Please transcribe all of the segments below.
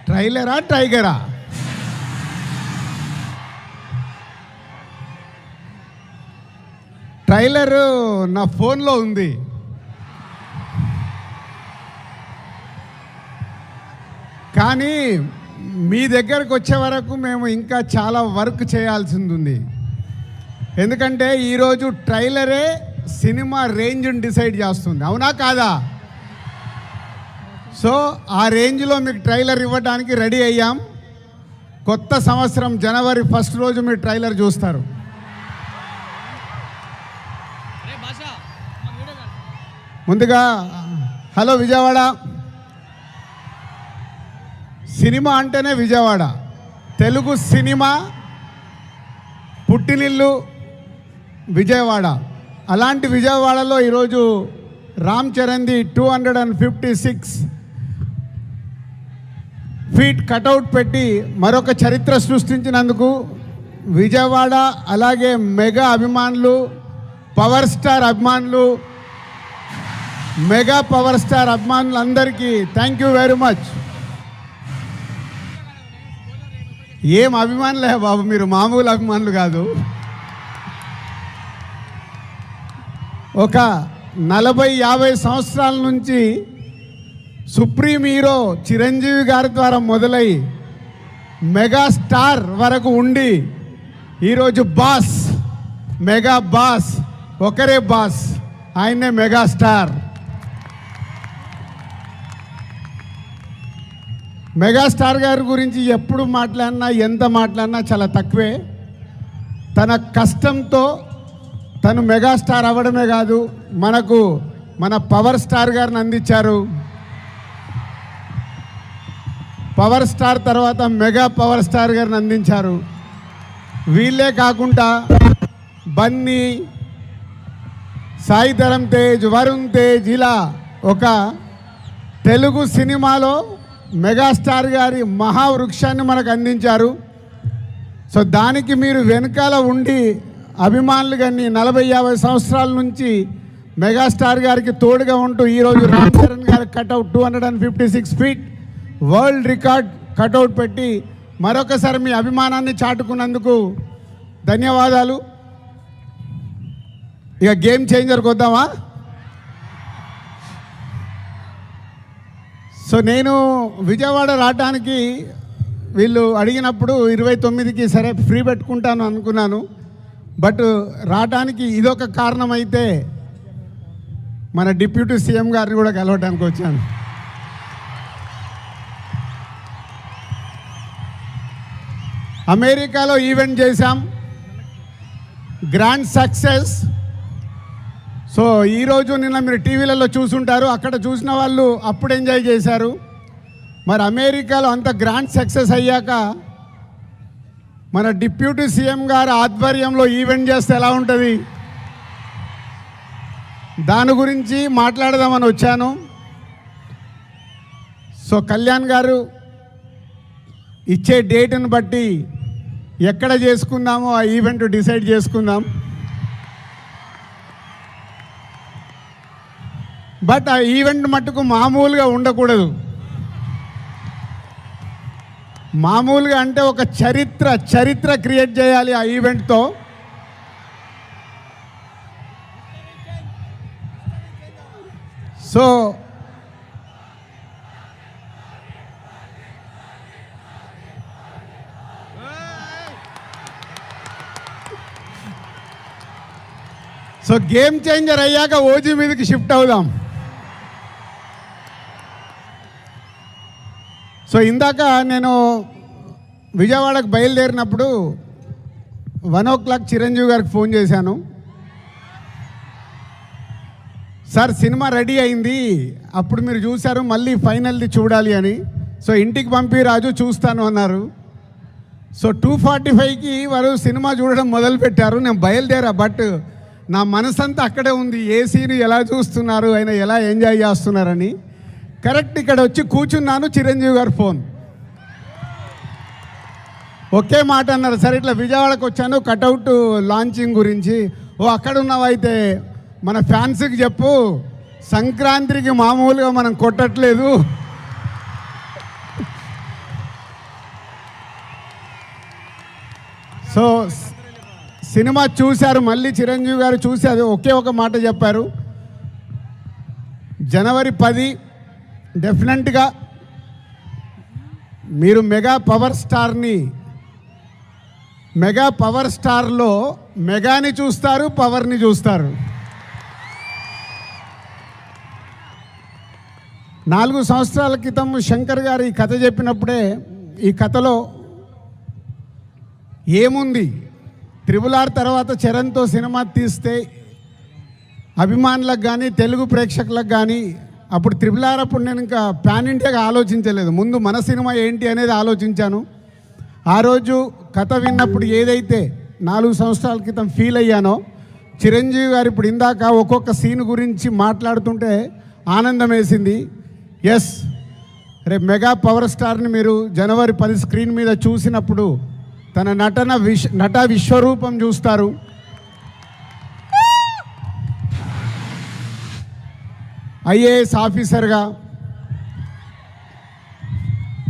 ట్రైలరా టైగరా? Trailer నా ఫోన్లో ఉంది. కానీ మీ దగ్గరకు వచ్చే వరకు మేము ఇంకా చాలా వర్క్ చేయాల్సింది ఉంది. ఎందుకంటే ఈరోజు ట్రైలరే సినిమా రేంజ్ని డిసైడ్ చేస్తుంది, అవునా కాదా? సో ఆ రేంజ్లో మీకు ట్రైలర్ ఇవ్వడానికి రెడీ అయ్యాం. కొత్త సంవత్సరం జనవరి 1 రోజు మీరు ట్రైలర్ చూస్తారు. ముందుగా హలో విజయవాడ. సినిమా అంటేనే విజయవాడ. తెలుగు సినిమా పుట్టినిల్లు విజయవాడ. అలాంటి విజయవాడలో ఈరోజు రామ్ చరణ్ది 256 ఫీట్ కటౌట్ పెట్టి మరొక చరిత్ర సృష్టించినందుకు విజయవాడ, అలాగే మెగా అభిమానులు, పవర్ స్టార్ అభిమానులు, మెగా పవర్ స్టార్ అభిమానులందరికీ థ్యాంక్ యూ వెరీ మచ్. ఏం అభిమానులే బాబు, మీరు మామూలు అభిమానులు కాదు. ఒక 40-50 సంవత్సరాల నుంచి సుప్రీం హీరో చిరంజీవి గారి ద్వారా మొదలై మెగాస్టార్ వరకు ఉండి ఈరోజు బాస్, మెగా బాస్, ఒకరే బాస్, ఆయనే మెగాస్టార్. మెగాస్టార్ గారి గురించి ఎప్పుడు మాట్లాడినా, ఎంత మాట్లాడినా చాలా తక్కువే. తన కష్టంతో తను మెగాస్టార్ అవ్వడమే కాదు, మనకు మన పవర్ స్టార్ గారిని అందించారు. పవర్ స్టార్ తర్వాత మెగా పవర్ స్టార్ గారిని అందించారు. వీళ్ళే కాకుండా బన్నీ, సాయి ధరమ్ తేజ్, వరుణ్ తేజ్, ఇలా ఒక తెలుగు సినిమాలో మెగాస్టార్ గారి మహావృక్షాన్ని మనకు అందించారు. సో దానికి మీరు వెనకాల ఉండి అభిమానులు కానీ 40-50 సంవత్సరాల నుంచి మెగాస్టార్ గారికి తోడుగా ఉంటూ ఈరోజు రామ్ చరణ్ గారి cutout 256 feet world record cutout పెట్టి మరొకసారి మీ అభిమానాన్ని చాటుకున్నందుకు ధన్యవాదాలు. ఇక గేమ్ చేంజర్కి వద్దామా? సో నేను విజయవాడ రావడానికి వీళ్ళు అడిగినప్పుడు 29కి సరే ఫ్రీ పెట్టుకుంటాను అనుకున్నాను. బట్ రావడానికి ఇదొక కారణం అయితే మన డిప్యూటీ సీఎం గారిని కూడా కలవడానికి వచ్చాను. అమెరికాలో ఈవెంట్ చేశాం, గ్రాండ్ సక్సెస్. సో ఈరోజు నిన్న మీరు టీవీలలో చూసుంటారు, అక్కడ చూసిన వాళ్ళు అప్పుడు ఎంజాయ్ చేశారు. మరి అమెరికాలో అంత గ్రాండ్ సక్సెస్ అయ్యాక మన డిప్యూటీ సీఎం గారు ఆధ్వర్యంలో ఈవెంట్ చేస్తే ఎలా ఉంటుంది, దాని గురించి మాట్లాడదామని వచ్చాను. సో కళ్యాణ్ గారు ఇచ్చే డేట్ని బట్టి ఎక్కడ చేసుకుందామో ఆ ఈవెంట్ డిసైడ్ చేసుకుందాం. బట్ ఆ ఈవెంట్ మట్టుకు మామూలుగా ఉండకూడదు. మామూలుగా అంటే ఒక చరిత్ర క్రియేట్ చేయాలి ఆ ఈవెంట్తో. సో గేమ్ చేంజర్ అయ్యాక ఓజీ మీదకి షిఫ్ట్ అవుదాం. సో ఇందాక నేను విజయవాడకు బయలుదేరినప్పుడు 1 o'clock చిరంజీవి గారికి ఫోన్ చేశాను. సార్ సినిమా రెడీ అయింది, అప్పుడు మీరు చూశారు, మళ్ళీ ఫైనల్ది చూడాలి అని. సో ఇంటికి పంపి రాజు చూస్తాను అన్నారు. సో 2:45కి వారు సినిమా చూడడం మొదలుపెట్టారు. నేను బయలుదేరా, బట్ నా మనసంతా అక్కడే ఉంది, ఏ సీన్ ఎలా చూస్తున్నారు, ఆయన ఎలా ఎంజాయ్ చేస్తున్నారని. కరెక్ట్ ఇక్కడ వచ్చి కూర్చున్నాను, చిరంజీవి గారు ఫోన్. ఒకే మాట అన్నారు, సరే ఇట్లా విజయవాడకు వచ్చాను కటౌట్ లాంచింగ్ గురించి. ఓ అక్కడ ఉన్నావైతే మన ఫ్యాన్స్కి చెప్పు, సంక్రాంతికి మామూలుగా మనం కొట్టట్లేదు, సో సినిమా చూశారు, మళ్ళీ చిరంజీవి గారు చూసి అది ఒకే ఒక మాట చెప్పారు, జనవరి 10 డెఫినెట్గా మీరు మెగా పవర్ స్టార్లో మెగాని చూస్తారు, పవర్ని చూస్తారు. 4 సంవత్సరాల క్రితం శంకర్ గారు ఈ కథ చెప్పినప్పుడే ఈ కథలో ఏముంది, RRR తర్వాత చరణ్తో సినిమా తీస్తే అభిమానులకు కానీ తెలుగు ప్రేక్షకులకు కానీ, అప్పుడు RRR అప్పుడు నేను ఇంకా పాన్ ఇండియాగా ఆలోచించలేదు, ముందు మన సినిమా ఏంటి అనేది ఆలోచించాను. ఆ రోజు కథ విన్నప్పుడు ఏదైతే 4 సంవత్సరాల క్రితం ఫీల్ అయ్యానో, చిరంజీవి గారు ఇప్పుడు ఇందాక ఒక్కొక్క సీన్ గురించి మాట్లాడుతుంటే ఆనందం వేసింది. ఎస్, రేపు మెగా పవర్ స్టార్ని మీరు జనవరి 10 స్క్రీన్ మీద చూసినప్పుడు తన నట విశ్వరూపం చూస్తారు. IAS ఆఫీసర్గా,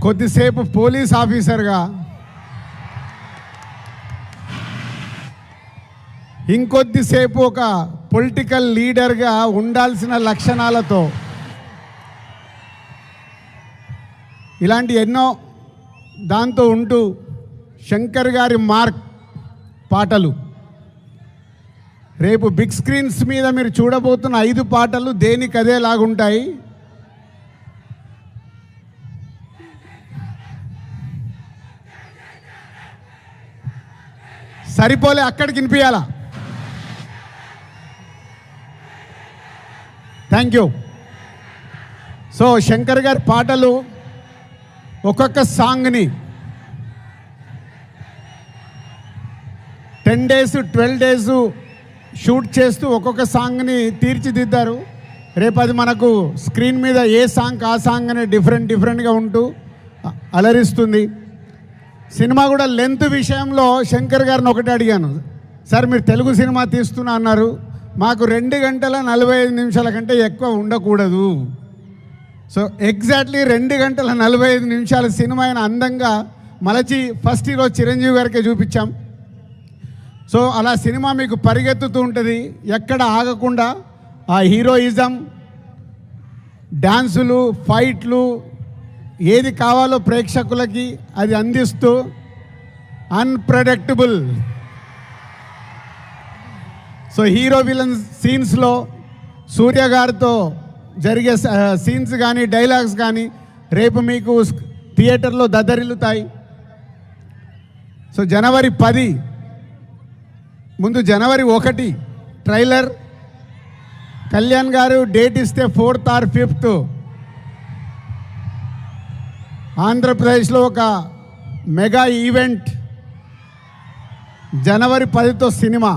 కొద్దిసేపు పోలీస్ ఆఫీసర్గా, ఇంకొద్దిసేపు ఒక పొలిటికల్ లీడర్గా ఉండాల్సిన లక్షణాలతో ఇలాంటి ఎన్నో దాంతో ఉంటూ శంకర్ గారి మార్క్ పాటలు రేపు బిగ్ స్క్రీన్స్ మీద మీరు చూడబోతున్న 5 పాటలు దేనికదేలాగుంటాయి. సరిపోలే, అక్కడికి వినిపించాలా. Thank you. సో శంకర్ గారి పాటలు ఒక్కొక్క సాంగ్ని 10 days 12 days షూట్ చేస్తూ ఒక్కొక్క సాంగ్ని తీర్చిదిద్దారు. రేపు అది మనకు స్క్రీన్ మీద ఏ సాంగ్ ఆ సాంగ్ అనే డిఫరెంట్గా ఉంటూ అలరిస్తుంది. సినిమా కూడా లెంత్ విషయంలో శంకర్ గారిని ఒకటి అడిగాను, సార్ మీరు తెలుగు సినిమా తీస్తున్నా అన్నారు, మాకు 2 గంటల 45 నిమిషాల కంటే ఎక్కువ ఉండకూడదు. సో ఎగ్జాక్ట్లీ 2 గంటల 45 నిమిషాల సినిమా అయిన అందంగా మలచి ఫస్ట్ ఈరోజు చిరంజీవి గారికే చూపించాం. సో అలా సినిమా మీకు పరిగెత్తుతూ ఉంటుంది, ఎక్కడ ఆగకుండా ఆ హీరోయిజం, డ్యాన్సులు, ఫైట్లు, ఏది కావాలో ప్రేక్షకులకి అది అందిస్తూ అన్ప్రెడిక్టబుల్. సో హీరో విలన్ సీన్స్లో సూర్య గారితో జరిగే సీన్స్ కానీ డైలాగ్స్ కానీ రేపు మీకు థియేటర్లో దద్దరిల్లుతాయి. సో జనవరి 10 ముందు జనవరి 1 ట్రైలర్, కళ్యాణ్ గారు డేట్ ఇస్తే 4th or 5th ఆంధ్రప్రదేశ్లో ఒక మెగా ఈవెంట్, జనవరి 10తో సినిమా.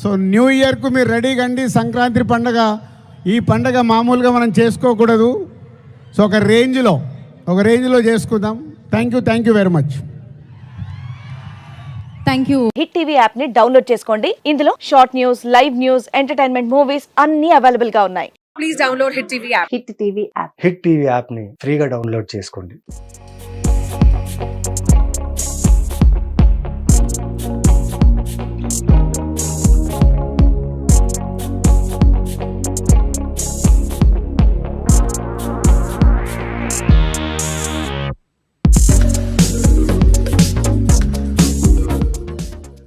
సో న్యూ ఇయర్కు మీరు రెడీగా అండి. సంక్రాంతి పండగ, ఈ పండగ మామూలుగా మనం చేసుకోకూడదు. సో ఒక రేంజ్లో చేసుకుందాం. Thank you very much. Thank you. Hit TV app ని డౌన్లోడ్ చేసుకోండి. ఇందులో short news, live news, entertainment, movies అన్ని అవైలబుల్ గా ఉన్నాయి. Please download hit TV app. Hit TV app ని ఫ్రీగా డౌన్లోడ్ చేసుకోండి.